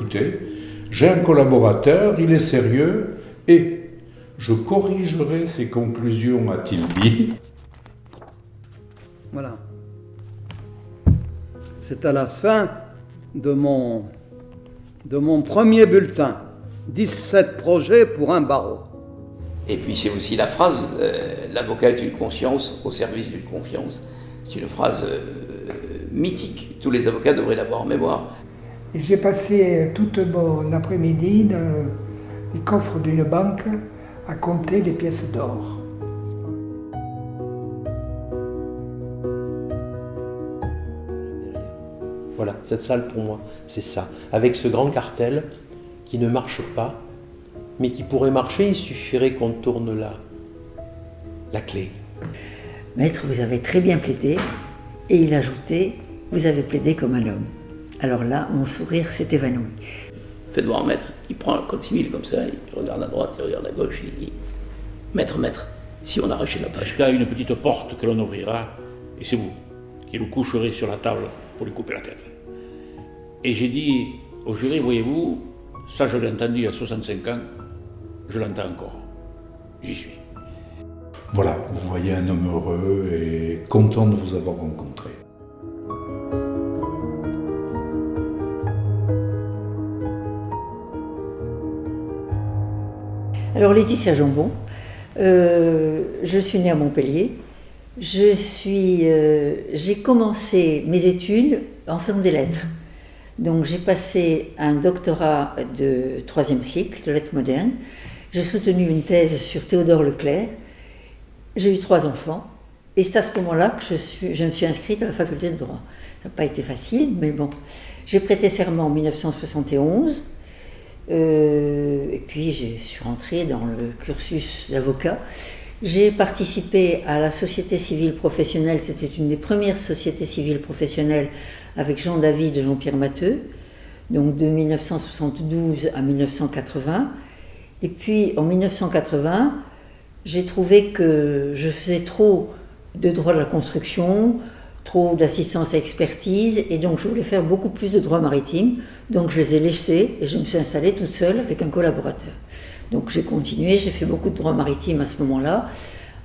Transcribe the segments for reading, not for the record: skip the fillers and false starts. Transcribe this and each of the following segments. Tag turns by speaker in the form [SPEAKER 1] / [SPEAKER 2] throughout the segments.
[SPEAKER 1] écoutez, j'ai un collaborateur, il est sérieux, et je corrigerai ses conclusions, a-t-il dit.
[SPEAKER 2] Voilà. C'est à la fin de mon premier bulletin. 17 projets pour un barreau.
[SPEAKER 3] Et puis c'est aussi la phrase « l'avocat est une conscience au service d'une confiance ». C'est une phrase mythique. Tous les avocats devraient l'avoir en mémoire.
[SPEAKER 4] J'ai passé toute mon après-midi dans les coffres d'une banque à compter les pièces d'or.
[SPEAKER 5] Voilà, cette salle pour moi, c'est ça. Avec ce grand cartel qui ne marche pas, mais qui pourrait marcher, il suffirait qu'on tourne la clé.
[SPEAKER 6] Maître, vous avez très bien plaidé, et il ajoutait, vous avez plaidé comme un homme. Alors là, mon sourire s'est évanoui.
[SPEAKER 3] Faites voir maître, il prend le code civil comme ça, il regarde à droite, il regarde à gauche, il dit maître, si on arrachait la page.
[SPEAKER 7] Jusqu'à une petite porte que l'on ouvrira, et c'est vous qui le coucherez sur la table pour lui couper la tête. Et j'ai dit au jury, voyez-vous, ça je l'ai entendu à 65 ans, je l'entends encore. J'y suis.
[SPEAKER 1] Voilà, vous voyez un homme heureux et content de vous avoir rencontré.
[SPEAKER 6] Alors Laetitia Jambon, je suis née à Montpellier. J'ai commencé mes études en faisant des lettres. Donc j'ai passé un doctorat de 3e cycle de lettres modernes. J'ai soutenu une thèse sur Théodore Leclerc. J'ai eu 3 enfants. Et c'est à ce moment-là que je me suis inscrite à la faculté de droit. Ça n'a pas été facile, mais bon. J'ai prêté serment en 1971. Et puis je suis rentrée dans le cursus d'avocat. J'ai participé à la société civile professionnelle, c'était une des premières sociétés civiles professionnelles avec Jean David et Jean-Pierre Matteux, donc de 1972 à 1980. Et puis en 1980, j'ai trouvé que je faisais trop de droit de la construction, trop d'assistance à expertise, et donc je voulais faire beaucoup plus de droit maritime. Donc je les ai laissés et je me suis installée toute seule avec un collaborateur. Donc j'ai continué, j'ai fait beaucoup de droit maritime à ce moment-là.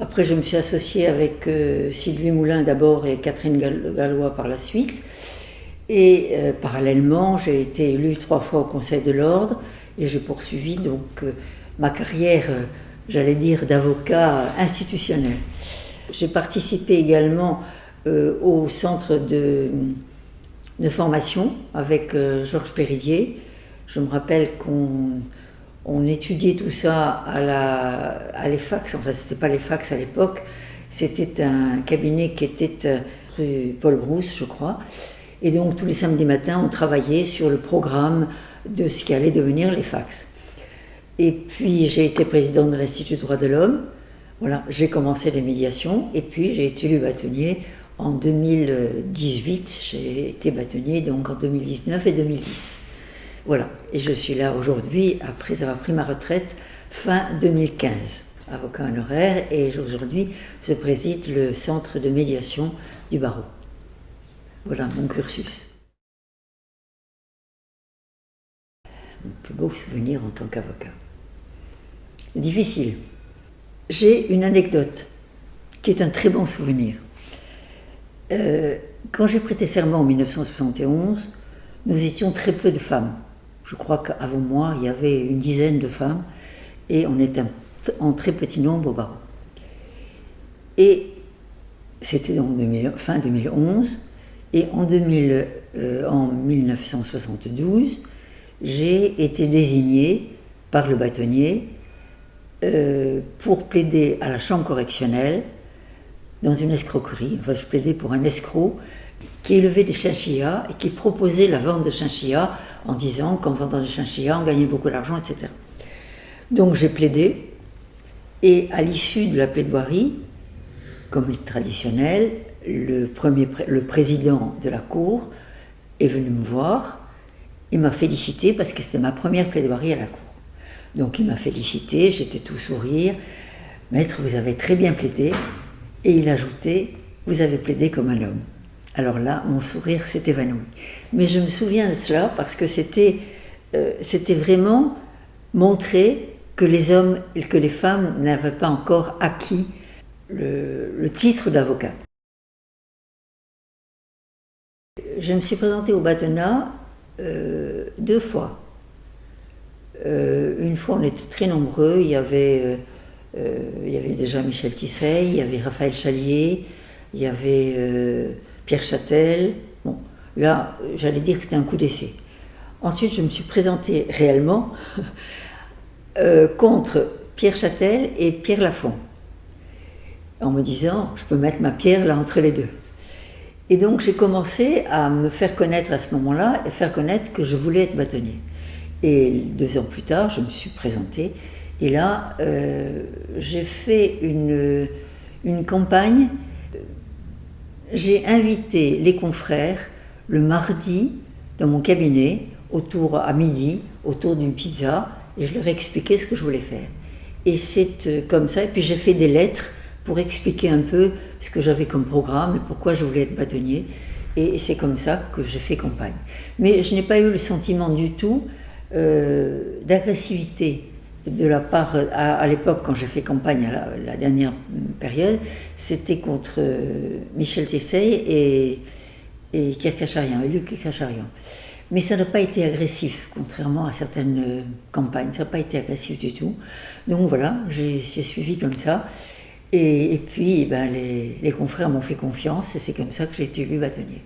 [SPEAKER 6] Après je me suis associée avec Sylvie Moulin d'abord et Catherine Gallois par la suite. Et parallèlement, j'ai été élue 3 fois au Conseil de l'Ordre et j'ai poursuivi donc ma carrière, j'allais dire, d'avocat institutionnel. J'ai participé également au centre de formation avec Georges Péridier. Je me rappelle qu'on étudiait tout ça à l'EFAX, enfin c'était pas l'EFAX à l'époque, c'était un cabinet qui était rue Paul Brousse, je crois. Et donc tous les samedis matins, on travaillait sur le programme de ce qui allait devenir l'EFAX. Et puis j'ai été présidente de l'Institut droit de l'homme. Voilà, j'ai commencé les médiations et puis j'ai été élue bâtonnier en 2018. J'ai été bâtonnier donc en 2019 et 2010. Voilà, et je suis là aujourd'hui après avoir pris ma retraite fin 2015, avocat honoraire, et aujourd'hui je préside le centre de médiation du barreau. Voilà mon cursus. Mon plus beau souvenir en tant qu'avocat. Difficile. J'ai une anecdote qui est un très bon souvenir. Quand j'ai prêté serment en 1971, nous étions très peu de femmes. Je crois qu'avant moi, il y avait une dizaine de femmes et on était en très petit nombre au barreau. Et c'était donc fin 2011. Et en 1972, j'ai été désignée par le bâtonnier pour plaider à la chambre correctionnelle dans une escroquerie. Enfin, je plaidais pour un escroc qui élevait des chinchillas et qui proposait la vente de chinchillas en disant qu'en vendant des chinchillas, on gagnait beaucoup d'argent, etc. Donc j'ai plaidé, et à l'issue de la plaidoirie, comme il est traditionnel, le président de la cour est venu me voir, il m'a félicité parce que c'était ma première plaidoirie à la cour. Donc il m'a félicité, j'étais tout sourire. Maître, vous avez très bien plaidé. Et il ajoutait, vous avez plaidé comme un homme. Alors là, mon sourire s'est évanoui. Mais je me souviens de cela parce que c'était c'était vraiment montrer que les hommes et que les femmes n'avaient pas encore acquis le titre d'avocat. Je me suis présentée au bâtonnat 2 fois. Une fois, on était très nombreux. Il y avait déjà Michel Tisseil, il y avait Raphaël Chalier, il y avait Pierre Châtel. Bon, là, j'allais dire que c'était un coup d'essai. Ensuite, je me suis présentée réellement contre Pierre Châtel et Pierre Lafont, en me disant, je peux mettre ma pierre là entre les deux. Et donc j'ai commencé à me faire connaître à ce moment-là et faire connaître que je voulais être bâtonnier. Et 2 ans plus tard, je me suis présentée et là j'ai fait une campagne. J'ai invité les confrères le mardi dans mon cabinet à midi autour d'une pizza et je leur ai expliqué ce que je voulais faire. Et c'est comme ça, et puis j'ai fait des lettres pour expliquer un peu ce que j'avais comme programme et pourquoi je voulais être bâtonnier. Et c'est comme ça que j'ai fait campagne. Mais je n'ai pas eu le sentiment du tout d'agressivité de la part, à l'époque quand j'ai fait campagne, à la dernière période, c'était contre Michel Tisseil et Kirkacharian, et Luc Kirkacharian. Mais ça n'a pas été agressif, contrairement à certaines campagnes, ça n'a pas été agressif du tout. Donc voilà, j'ai suivi comme ça. Et puis, les confrères m'ont fait confiance et c'est comme ça que j'ai été élu bâtonnier.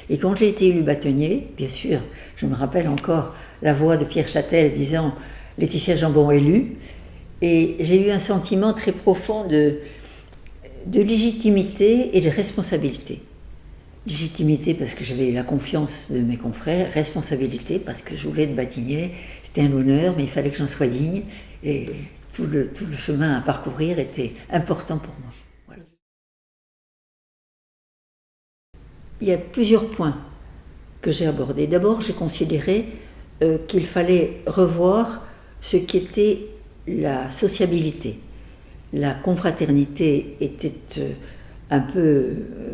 [SPEAKER 6] Et quand j'ai été élu bâtonnier, bien sûr, je me rappelle encore la voix de Pierre Châtel disant « Laetitia Jambon élue ». Et j'ai eu un sentiment très profond de légitimité et de responsabilité. Légitimité parce que j'avais eu la confiance de mes confrères, responsabilité parce que je voulais être bâtonnier, c'était un honneur, mais il fallait que j'en sois digne. Et tout le chemin à parcourir était important pour moi. Voilà. Il y a plusieurs points que j'ai abordés. D'abord, j'ai considéré qu'il fallait revoir ce qu'était la sociabilité. La confraternité était un peu,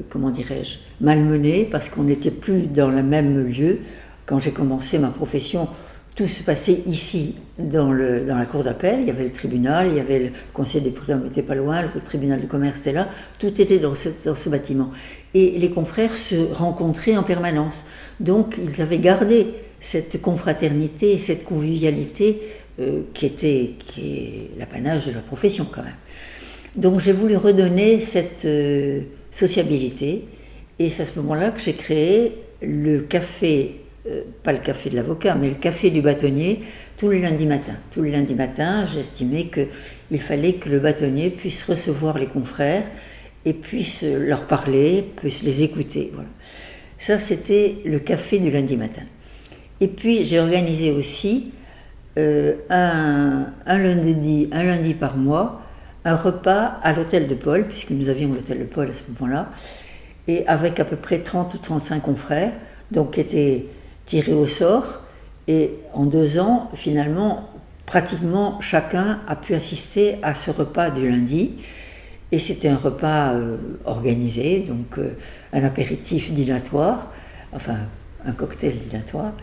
[SPEAKER 6] comment dirais-je, malmenée parce qu'on n'était plus dans le même lieu. Quand j'ai commencé ma profession, tout se passait ici, dans la cour d'appel. Il y avait le tribunal, il y avait le conseil des prud'hommes n'était pas loin, le tribunal de commerce était là, tout était dans ce bâtiment. Et les confrères se rencontraient en permanence. Donc ils avaient gardé cette confraternité, cette convivialité qui est l'apanage de la profession quand même. Donc j'ai voulu redonner cette sociabilité et c'est à ce moment-là que j'ai créé le café, pas le café de l'avocat, mais le café du bâtonnier tous les lundis matins. Tous les lundis matins, j'estimais qu'il fallait que le bâtonnier puisse recevoir les confrères et puisse leur parler, puisse les écouter. Voilà. Ça, c'était le café du lundi matin. Et puis j'ai organisé aussi un lundi par mois, un repas à l'hôtel de Paul, puisque nous avions l'hôtel de Paul à ce moment-là, et avec à peu près 30 ou 35 confrères, donc qui étaient tirés au sort, et en 2 ans, finalement, pratiquement chacun a pu assister à ce repas du lundi, et c'était un repas organisé, donc un apéritif dînatoire, enfin un cocktail dînatoire,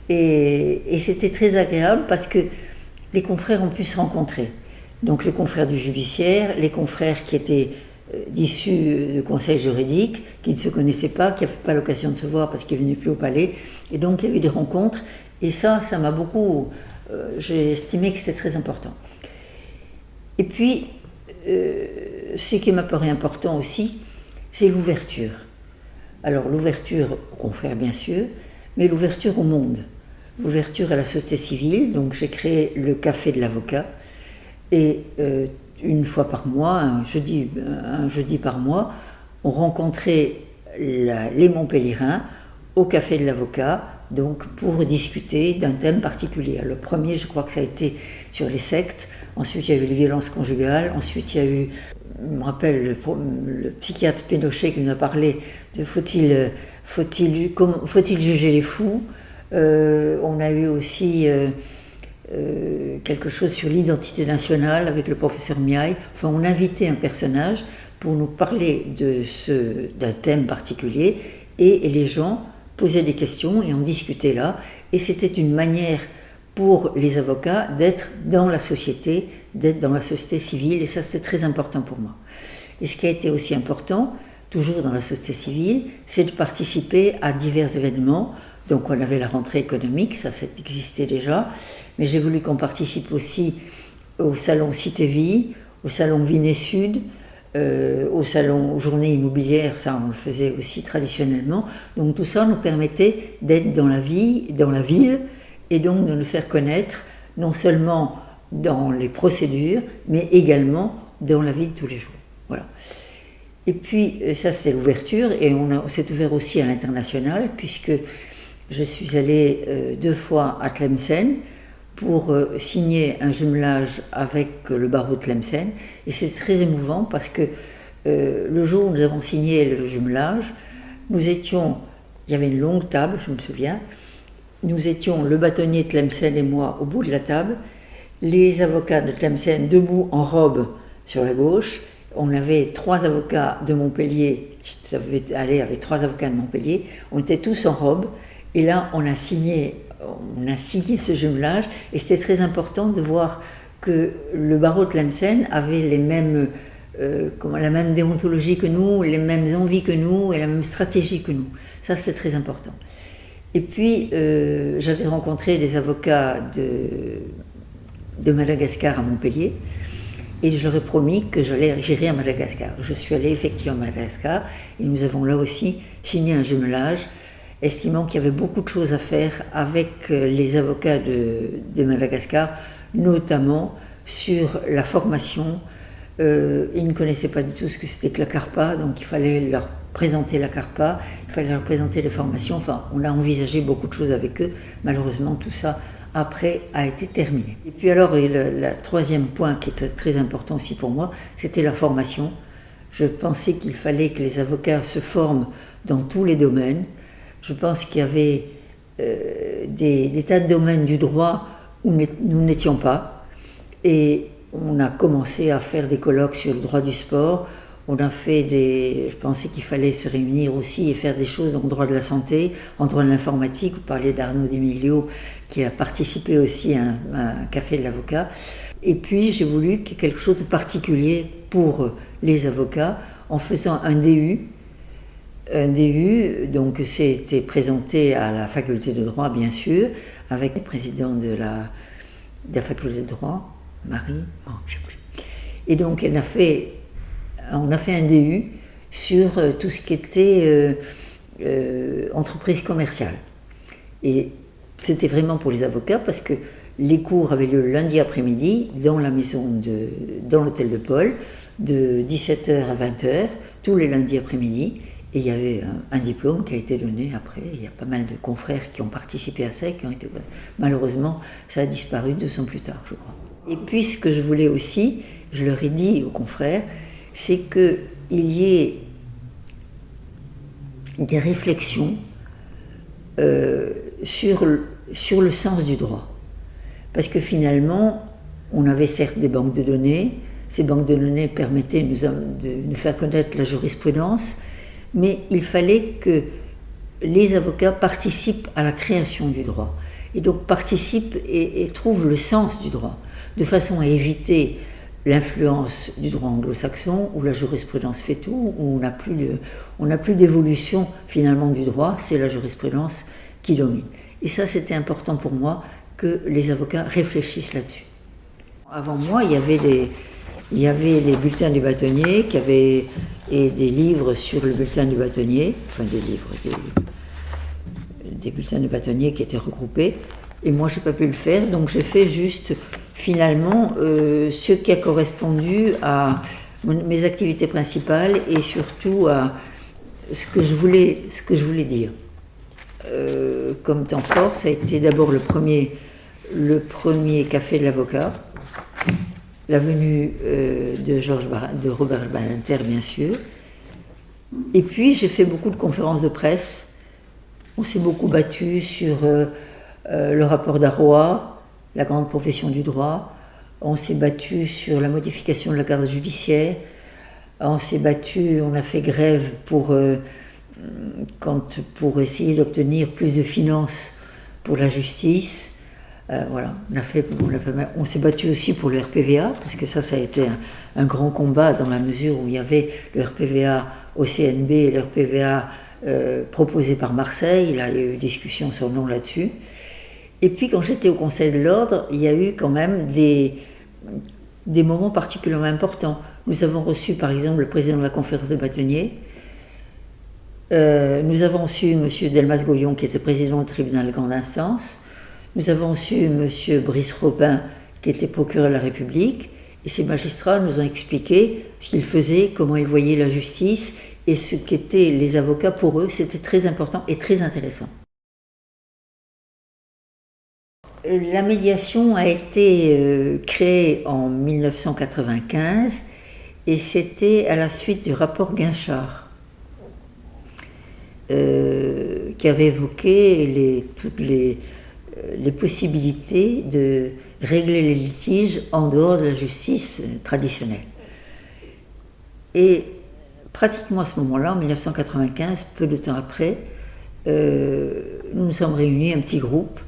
[SPEAKER 6] et c'était très agréable parce que les confrères ont pu se rencontrer. Donc les confrères du judiciaire, les confrères qui étaient d'issus de conseils juridiques, qui ne se connaissaient pas, qui n'avaient pas l'occasion de se voir parce qu'ils ne venaient plus au palais. Et donc il y a eu des rencontres. Et ça m'a beaucoup... j'ai estimé que c'était très important. Et puis, ce qui m'a paru important aussi, c'est l'ouverture. Alors l'ouverture aux confrères bien sûr, mais l'ouverture au monde. L'ouverture à la société civile. Donc j'ai créé le café de l'avocat. Et une fois par mois, un jeudi par mois, on rencontrait les Montpellierins au café de l'avocat, donc pour discuter d'un thème particulier. Le premier, je crois que ça a été sur les sectes, ensuite il y a eu les violences conjugales, ensuite il y a eu, je me rappelle, le psychiatre Pénochet qui nous a parlé de faut-il juger les fous. On a eu aussi... quelque chose sur l'identité nationale avec le professeur Miaille. Enfin, on invitait un personnage pour nous parler d'un thème particulier et les gens posaient des questions et on discutait là et c'était une manière pour les avocats d'être dans la société civile, et ça c'était très important pour moi. Et ce qui a été aussi important, toujours dans la société civile, c'est de participer à divers événements. Donc on avait la rentrée économique, ça existait déjà, mais j'ai voulu qu'on participe aussi au salon Cité Vie, au salon Vinet Sud, au salon Journée immobilière, ça on le faisait aussi traditionnellement. Donc tout ça nous permettait d'être dans la vie, dans la ville, et donc de nous faire connaître, non seulement dans les procédures, mais également dans la vie de tous les jours. Voilà. Et puis ça c'était l'ouverture, et on s'est ouvert aussi à l'international, puisque je suis allée 2 fois à Tlemcen pour signer un jumelage avec le barreau de Tlemcen, et c'est très émouvant parce que le jour où nous avons signé le jumelage, il y avait une longue table, je me souviens, nous étions le bâtonnier de Tlemcen et moi au bout de la table, les avocats de Tlemcen debout en robe sur la gauche, on avait 3 avocats de Montpellier, je devais aller avec 3 avocats de Montpellier, on était tous en robe, et là on a signé ce jumelage, et c'était très important de voir que le barreau de Tlemcen avait la même déontologie que nous, les mêmes envies que nous et la même stratégie que nous. Ça c'était très important. Et puis j'avais rencontré des avocats de Madagascar à Montpellier, et je leur ai promis que j'irais à Madagascar. Je suis allée effectivement à Madagascar, et nous avons là aussi signé un jumelage, estimant qu'il y avait beaucoup de choses à faire avec les avocats de Madagascar, notamment sur la formation. Ils ne connaissaient pas du tout ce que c'était que la CARPA, donc il fallait leur présenter la CARPA, il fallait leur présenter les formations. Enfin, on a envisagé beaucoup de choses avec eux. Malheureusement, tout ça, après, a été terminé. Et puis alors, le troisième point qui était très important aussi pour moi, c'était la formation. Je pensais qu'il fallait que les avocats se forment dans tous les domaines. Je pense qu'il y avait des tas de domaines du droit où nous n'étions pas. Et on a commencé à faire des colloques sur le droit du sport. Je pensais qu'il fallait se réunir aussi et faire des choses en droit de la santé, en droit de l'informatique. Vous parliez d'Arnaud D'Emilio qui a participé aussi à un café de l'avocat. Et puis j'ai voulu qu'il y ait quelque chose de particulier pour les avocats en faisant un DU. Un DU, donc c'était présenté à la faculté de droit, bien sûr, avec le président de la faculté de droit, Marie, je sais plus. Et donc on a fait un DU sur tout ce qui était entreprise commerciale. Et c'était vraiment pour les avocats parce que les cours avaient lieu le lundi après-midi dans l'hôtel de Paul, de 17h à 20h, tous les lundis après-midi. Et il y avait un diplôme qui a été donné après. Il y a pas mal de confrères qui ont participé à ça et qui ont été... Malheureusement, ça a disparu 2 ans plus tard, je crois. Et puis, ce que je voulais aussi, je leur ai dit aux confrères, c'est qu'il y ait des réflexions sur le sens du droit. Parce que finalement, on avait certes des banques de données. Ces banques de données permettaient de nous faire connaître la jurisprudence, mais il fallait que les avocats participent à la création du droit, et donc participent et trouvent le sens du droit, de façon à éviter l'influence du droit anglo-saxon, où la jurisprudence fait tout, où on n'a plus d'évolution finalement du droit, c'est la jurisprudence qui domine. Et ça, c'était important pour moi que les avocats réfléchissent là-dessus. Avant moi, il y avait les bulletins du bâtonnier et des livres sur le bulletin du bâtonnier, enfin des bulletins du bâtonnier qui étaient regroupés. Et moi, je n'ai pas pu le faire, donc j'ai fait juste finalement ce qui a correspondu à mes activités principales et surtout à ce que je voulais dire. Comme temps fort, ça a été d'abord le premier café de l'avocat, la venue de Robert Badinter, bien sûr. Et puis j'ai fait beaucoup de conférences de presse. On s'est beaucoup battu sur le rapport d'Arroa, la grande profession du droit. On s'est battu sur la modification de la carte judiciaire. On a fait grève pour essayer d'obtenir plus de finances pour la justice. Voilà, on s'est battu aussi pour le RPVA, parce que ça a été un grand combat dans la mesure où il y avait le RPVA au CNB et le RPVA proposé par Marseille. Il y a eu discussion sur le nom là-dessus. Et puis quand j'étais au Conseil de l'Ordre, il y a eu quand même des moments particulièrement importants. Nous avons reçu par exemple le président de la conférence des bâtonniers. Nous avons reçu M. Delmas-Goyon, qui était président du tribunal de grande instance. Nous avons reçu M. Brice Robin, qui était procureur de la République. Et ces magistrats nous ont expliqué ce qu'ils faisaient, comment ils voyaient la justice et ce qu'étaient les avocats pour eux. C'était très important et très intéressant. La médiation a été créée en 1995 et c'était à la suite du rapport Guinchard qui avait évoqué toutes les possibilités de régler les litiges en dehors de la justice traditionnelle. Et pratiquement à ce moment-là, en 1995, peu de temps après, nous nous sommes réunis, un petit groupe,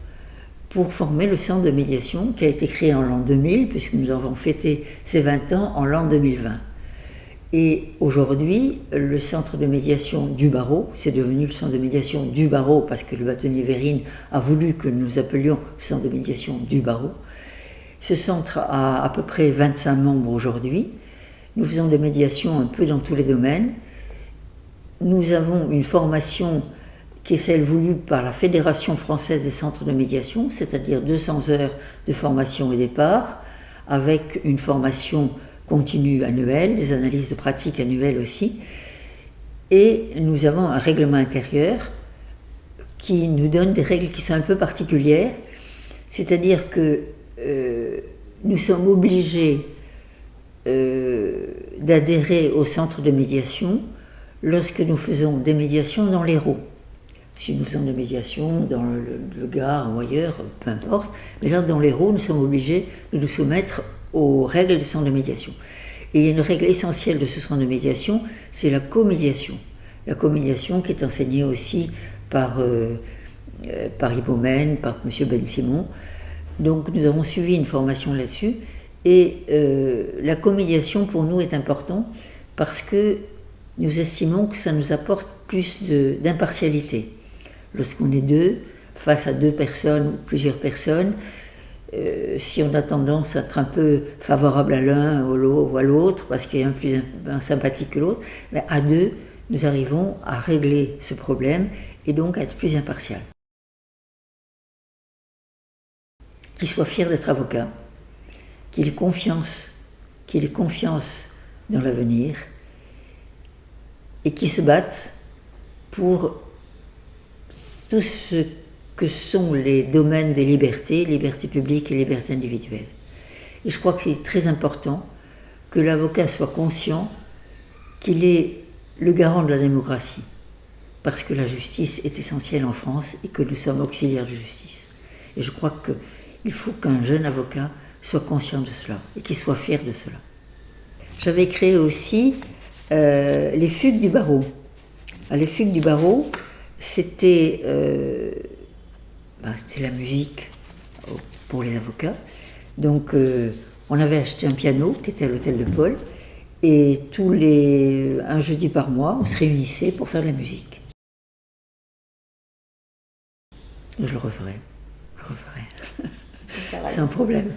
[SPEAKER 6] pour former le centre de médiation qui a été créé en l'an 2000, puisque nous avons fêté ses 20 ans en l'an 2020. Et aujourd'hui, le centre de médiation du barreau, c'est devenu le centre de médiation du barreau parce que le bâtonnier Vérine a voulu que nous appelions le centre de médiation du barreau. Ce centre a à peu près 25 membres aujourd'hui. Nous faisons des médiations un peu dans tous les domaines. Nous avons une formation qui est celle voulue par la Fédération française des centres de médiation, c'est-à-dire 200 heures de formation et départ, avec une formation continue annuelle, des analyses de pratique annuelles aussi. Et nous avons un règlement intérieur qui nous donne des règles qui sont un peu particulières, c'est-à-dire que nous sommes obligés d'adhérer au centre de médiation lorsque nous faisons des médiations dans l'Hérault. Si nous faisons des médiations dans le Gard ou ailleurs, peu importe, mais là dans l'Hérault, nous sommes obligés de nous soumettre aux règles du centre de médiation. Et il y a une règle essentielle de ce centre de médiation, c'est la comédiation. La comédiation qui est enseignée aussi par Ibomène, par M. Ben Simon. Donc nous avons suivi une formation là-dessus. Et la comédiation pour nous est importante parce que nous estimons que ça nous apporte plus d'impartialité. Lorsqu'on est deux, face à deux personnes ou plusieurs personnes, si on a tendance à être un peu favorable à l'un ou à l'autre, parce qu'il y a un plus sympathique que l'autre, mais à deux, nous arrivons à régler ce problème et donc à être plus impartial. Qu'il soit fier d'être avocat, qu'il ait confiance dans l'avenir et qu'il se batte pour tout ce que sont les domaines des libertés publiques et libertés individuelles. Et je crois que c'est très important que l'avocat soit conscient qu'il est le garant de la démocratie, parce que la justice est essentielle en France et que nous sommes auxiliaires de justice. Et je crois qu'il faut qu'un jeune avocat soit conscient de cela et qu'il soit fier de cela. J'avais créé aussi les fugues du barreau. Les fugues du barreau, c'était la musique pour les avocats. Donc on avait acheté un piano qui était à l'hôtel de Paul et un jeudi par mois, on se réunissait pour faire de la musique. Je le referai. Sans problème.